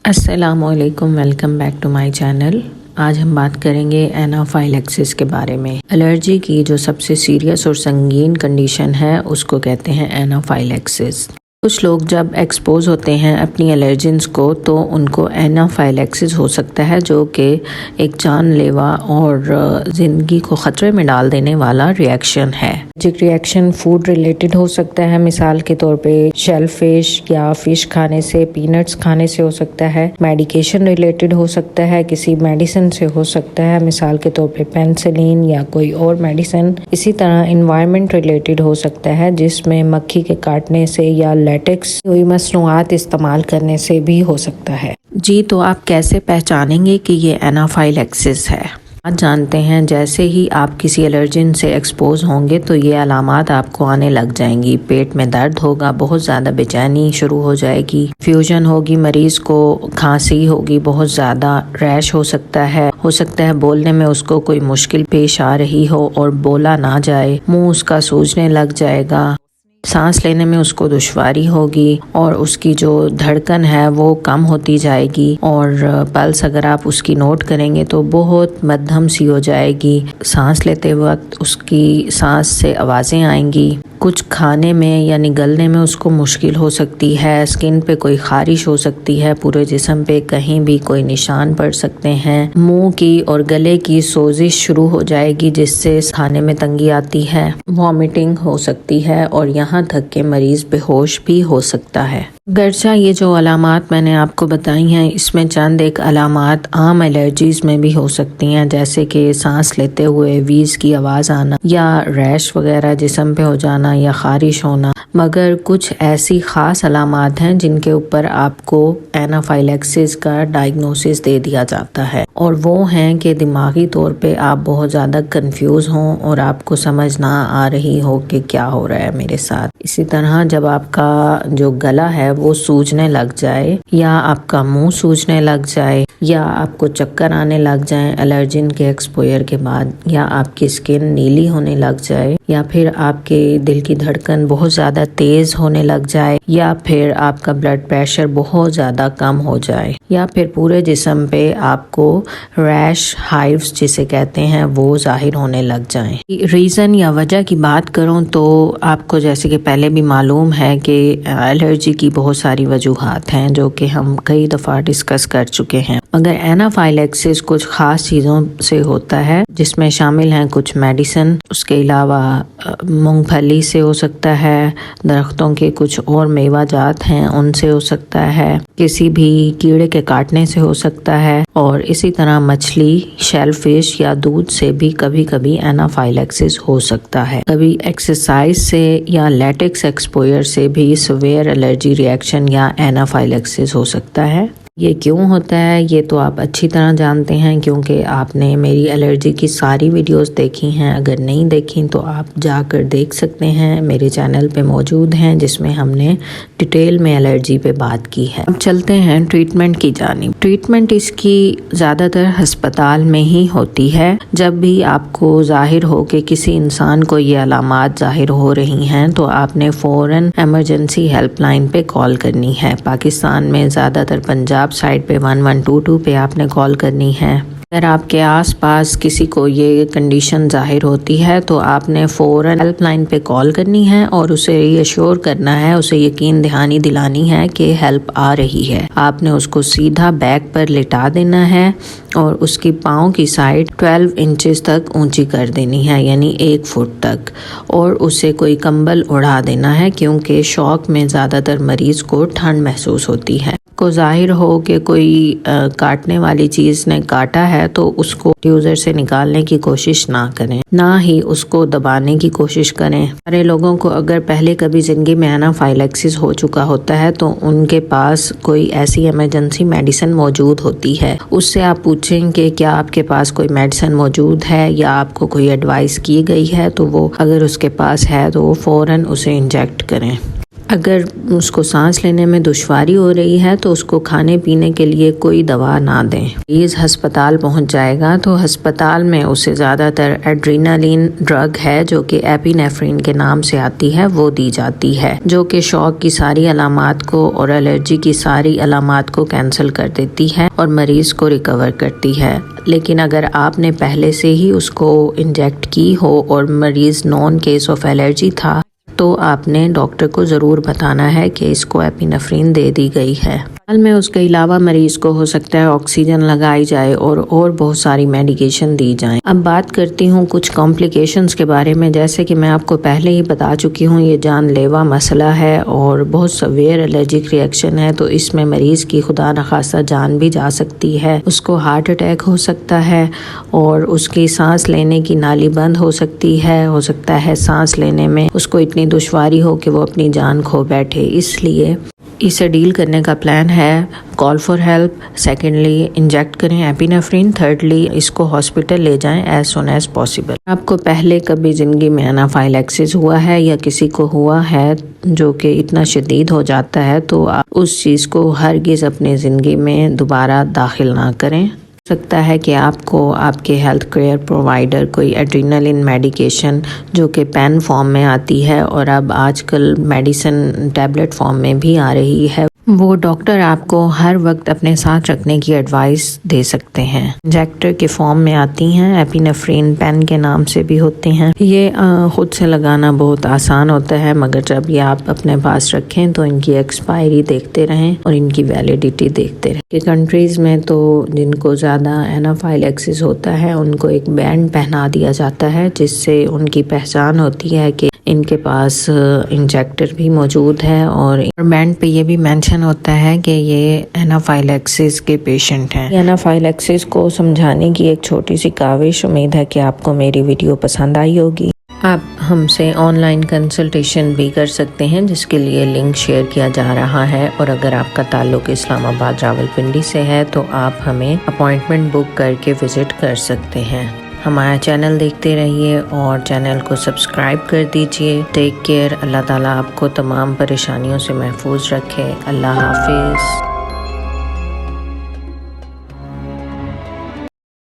السلام علیکم، welcome back to my channel. آج ہم بات کریں گے اینافائلیکسس کے بارے میں۔ الرجی کی جو سب سے سیریس اور سنگین کنڈیشن ہے اس کو کہتے ہیں اینافائلیکسس۔ کچھ لوگ جب ایکسپوز ہوتے ہیں اپنی الرجنز کو تو ان کو اینافائلیکسس ہو سکتا ہے، جو کہ ایک جان لیوا اور زندگی کو خطرے میں ڈال دینے والا ریئیکشن ہے۔ الرجک ریئیکشن فوڈ ریلیٹڈ ہو سکتا ہے، مثال کے طور پہ شیل فش یا فش کھانے سے، پینٹس کھانے سے ہو سکتا ہے۔ میڈیکیشن ریلیٹڈ ہو سکتا ہے، کسی میڈیسن سے ہو سکتا ہے، مثال کے طور پہ پینسلین یا کوئی اور میڈیسن۔ اسی طرح انوائرمنٹ ریلیٹڈ ہو سکتا ہے، جس میں مکھی کے کاٹنے سے یا لیٹکس کوئی مصنوعات استعمال کرنے سے بھی ہو سکتا ہے۔ جی تو آپ کیسے پہچانیں گے کہ یہ اینافائلیکسس ہے؟ آج جانتے ہیں۔ جیسے ہی آپ کسی الرجن سے ایکسپوز ہوں گے تو یہ علامات آپ کو آنے لگ جائیں گی۔ پیٹ میں درد ہوگا، بہت زیادہ بے چینی شروع ہو جائے گی، فیوژن ہوگی، مریض کو کھانسی ہوگی، بہت زیادہ ریش ہو سکتا ہے بولنے میں اس کو کوئی مشکل پیش آ رہی ہو اور بولا نہ جائے، منہ اس کا سوجنے لگ جائے گا، سانس لینے میں اس کو دشواری ہوگی اور اس کی جو دھڑکن ہے وہ کم ہوتی جائے گی، اور پلس اگر آپ اس کی نوٹ کریں گے تو بہت مدھم سی ہو جائے گی۔ سانس لیتے وقت اس کی سانس سے آوازیں آئیں گی، کچھ کھانے میں یعنی گلنے میں اس کو مشکل ہو سکتی ہے، اسکن پہ کوئی خارش ہو سکتی ہے، پورے جسم پہ کہیں بھی کوئی نشان پڑ سکتے ہیں، منہ کی اور گلے کی سوزش شروع ہو جائے گی جس سے کھانے میں تنگی آتی ہے، وامٹنگ ہو سکتی ہے اور یہاں تک کہ مریض بے ہوش بھی ہو سکتا ہے۔ گرچہ یہ جو علامات میں نے آپ کو بتائی ہیں اس میں چند ایک علامات عام الرجیز میں بھی ہو سکتی ہیں، جیسے کہ سانس لیتے ہوئے ویز کی آواز آنا یا ریش وغیرہ جسم پہ ہو جانا یا خارش ہونا، مگر کچھ ایسی خاص علامات ہیں جن کے اوپر آپ کو اینافائلیکسس کا ڈائگنوسس دے دیا جاتا ہے، اور وہ ہیں کہ دماغی طور پہ آپ بہت زیادہ کنفیوز ہوں اور آپ کو سمجھ نہ آ رہی ہو کہ کیا ہو رہا ہے میرے ساتھ۔ اسی طرح جب آپ کا جو گلا ہے وہ سوجنے لگ جائے یا آپ کا منہ سوجنے لگ جائے یا آپ کو چکر آنے لگ جائیں الرجن کے ایکسپوئر کے بعد، یا آپ کی اسکن نیلی ہونے لگ جائے، یا پھر آپ کے دل کی دھڑکن بہت زیادہ تیز ہونے لگ جائے، یا پھر آپ کا بلڈ پریشر بہت زیادہ کم ہو جائے، یا پھر پورے جسم پہ آپ کو ریش ہائیوز جسے کہتے ہیں وہ ظاہر ہونے لگ جائیں۔ ریزن یا وجہ کی بات کروں تو آپ کو جیسے کہ پہلے بھی معلوم ہے کہ الرجی کی بہت ساری وجوہات ہیں جو کہ ہم کئی دفعہ ڈسکس کر چکے ہیں، مگر اینافائلیکسس کچھ خاص چیزوں سے ہوتا ہے جس میں شامل ہیں کچھ میڈیسن، اس کے علاوہ مونگ پھلی سے ہو سکتا ہے، درختوں کے کچھ اور میوہ جات ہیں ان سے ہو سکتا ہے، کسی بھی کیڑے کے کاٹنے سے ہو سکتا ہے، اور اسی طرح مچھلی، شیل فش یا دودھ سے بھی کبھی کبھی اینافائلیکسس ہو سکتا ہے۔ کبھی ایکسرسائز سے یا لیٹکس ایکسپوئر سے بھی سویئر الرجی ریئیکشن یا اینافائلیکسس ہو سکتا ہے۔ یہ کیوں ہوتا ہے یہ تو آپ اچھی طرح جانتے ہیں کیونکہ آپ نے میری الرجی کی ساری ویڈیوز دیکھی ہیں، اگر نہیں دیکھیں تو آپ جا کر دیکھ سکتے ہیں، میرے چینل پہ موجود ہیں جس میں ہم نے ڈیٹیل میں الرجی پہ بات کی ہے۔ اب چلتے ہیں ٹریٹمنٹ کی جانب۔ ٹریٹمنٹ اس کی زیادہ تر ہسپتال میں ہی ہوتی ہے۔ جب بھی آپ کو ظاہر ہو کہ کسی انسان کو یہ علامات ظاہر ہو رہی ہیں تو آپ نے فوراً ایمرجنسی ہیلپ لائن پہ کال کرنی ہے۔ پاکستان میں زیادہ تر پنجاب سائٹ پہ 1122 پہ آپ نے کال کرنی ہے۔ اگر آپ کے آس پاس کسی کو یہ کنڈیشن ظاہر ہوتی ہے تو آپ نے فوراً ہیلپ لائن پہ کال کرنی ہے اور اسے ری ایشور کرنا ہے، اسے یقین دہانی دلانی ہے کہ ہیلپ آ رہی ہے۔ آپ نے اس کو سیدھا بیک پر لٹا دینا ہے اور اس کی پاؤں کی سائڈ 12 انچز تک اونچی کر دینی ہے، یعنی 1 فٹ تک، اور اسے کوئی کمبل اڑا دینا ہے کیونکہ شوک میں زیادہ تر مریض کو ٹھنڈ محسوس ہوتی ہے۔ کو ظاہر ہو کہ کوئی کاٹنے والی چیز نے کاٹا ہے تو اس کو ڈیفیوزر سے نکالنے کی کوشش نہ کریں، نہ ہی اس کو دبانے کی کوشش کریں۔ سارے لوگوں کو اگر پہلے کبھی زندگی میں اینافائلیکسس ہو چکا ہوتا ہے تو ان کے پاس کوئی ایسی ایمرجنسی میڈیسن موجود ہوتی ہے، اس سے آپ پوچھیں کہ کیا آپ کے پاس کوئی میڈیسن موجود ہے یا آپ کو کوئی ایڈوائس کی گئی ہے، تو وہ اگر اس کے پاس ہے تو وہ فوراً اسے انجیکٹ کریں۔ اگر اس کو سانس لینے میں دشواری ہو رہی ہے تو اس کو کھانے پینے کے لیے کوئی دوا نہ دیں۔ مریض ہسپتال پہنچ جائے گا تو ہسپتال میں اسے زیادہ تر ایڈرینالین ڈرگ ہے جو کہ ایپی نیفرین کے نام سے آتی ہے، وہ دی جاتی ہے، جو کہ شوک کی ساری علامات کو اور الرجی کی ساری علامات کو کینسل کر دیتی ہے اور مریض کو ریکور کرتی ہے۔ لیکن اگر آپ نے پہلے سے ہی اس کو انجیکٹ کی ہو اور مریض نون کیس آف الرجی تھا تو آپ نے ڈاکٹر کو ضرور بتانا ہے کہ اس کو ایپی نیفرین دے دی گئی ہے۔ حال میں اس کے علاوہ مریض کو ہو سکتا ہے آکسیجن لگائی جائے اور بہت ساری میڈیکیشن دی جائیں۔ اب بات کرتی ہوں کچھ کمپلیکیشنز کے بارے میں۔ جیسے کہ میں آپ کو پہلے ہی بتا چکی ہوں، یہ جان لیوا مسئلہ ہے اور بہت سویر الرجک ریئیکشن ہے، تو اس میں مریض کی خدا نخواستہ جان بھی جا سکتی ہے۔ اس کو ہارٹ اٹیک ہو سکتا ہے اور اس کی سانس لینے کی نالی بند ہو سکتی ہے، ہو سکتا ہے سانس لینے میں اس کو اتنی دشواری ہو کہ وہ اپنی جان کھو بیٹھے۔ اس لیے اسے ڈیل کرنے کا پلان ہے call for help, secondly inject کریں ایپی نیفرین، تھرڈلی اس کو ہاسپٹل لے جائیں ایز سون ایز پاسبل۔ آپ کو پہلے کبھی زندگی میں انافائلیکسس ہوا ہے یا کسی کو ہوا ہے جو کہ اتنا شدید ہو جاتا ہے تو آپ اس چیز کو ہرگز اپنی زندگی میں دوبارہ داخل نہ کریں۔ ہو سکتا ہے کہ آپ کو آپ کے ہیلتھ کیئر پرووائڈر کوئی ایڈرینالین میڈیکیشن جو کہ پین فارم میں آتی ہے اور اب آج کل میڈیسن ٹیبلٹ فارم میں بھی آ رہی ہے، وہ ڈاکٹر آپ کو ہر وقت اپنے ساتھ رکھنے کی ایڈوائس دے سکتے ہیں۔ انجیکٹر کے فارم میں آتی ہیں، ایپی نیفرین پین کے نام سے بھی ہوتے ہیں۔ یہ خود سے لگانا بہت آسان ہوتا ہے، مگر جب یہ آپ اپنے پاس رکھیں تو ان کی ایکسپائری دیکھتے رہیں اور ان کی ویلیڈیٹی دیکھتے رہیں۔ کہ کنٹریز میں تو جن کو زیادہ انافائلیکسس ہوتا ہے ان کو ایک بینڈ پہنا دیا جاتا ہے جس سے ان کی پہچان ہوتی ہے کہ ان کے پاس انجیکٹر بھی موجود ہے، اور بینڈ پہ یہ بھی مینشن ہوتا ہے کہ یہ انافائلیکسس کے پیشنٹ ہیں۔ انافائلیکسس کو سمجھانے کی ایک چھوٹی سی کاوش، امید ہے کہ آپ کو میری ویڈیو پسند آئی ہوگی۔ آپ ہم سے آن لائن کنسلٹیشن بھی کر سکتے ہیں جس کے لیے لنک شیئر کیا جا رہا ہے، اور اگر آپ کا تعلق اسلام آباد راولپنڈی سے ہے تو آپ ہمیں اپوائنٹمنٹ بک کر کے وزٹ کر سکتے ہیں۔ ہمارا چینل دیکھتے رہیے اور چینل کو سبسکرائب کر دیجئے۔ ٹیک کیئر، اللہ تعالیٰ آپ کو تمام پریشانیوں سے محفوظ رکھے۔ اللہ حافظ۔